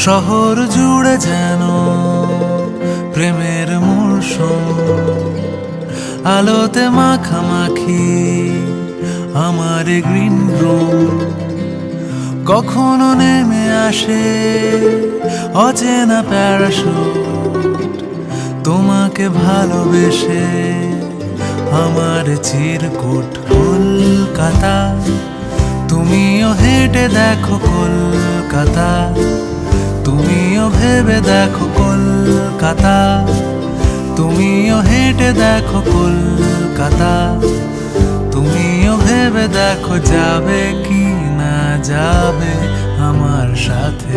শহর জুড়ে যেন প্রেমের মৌসুম, আলোতে মাখামাখি আমার গ্রিন রুম। কখনো নেমে আসে অচেনা প্যারাশুট, তোমাকে ভালোবেসে আমার চিরকুট। কলকাতা, তুমিও হেঁটে দেখো কলকাতা, তুমিও ভেবে দেখো কলকাতা, তুমিও হেঁটে দেখো কলকাতা, তুমিও ভেবে দেখো যাবে কি না যাবে আমার সাথে।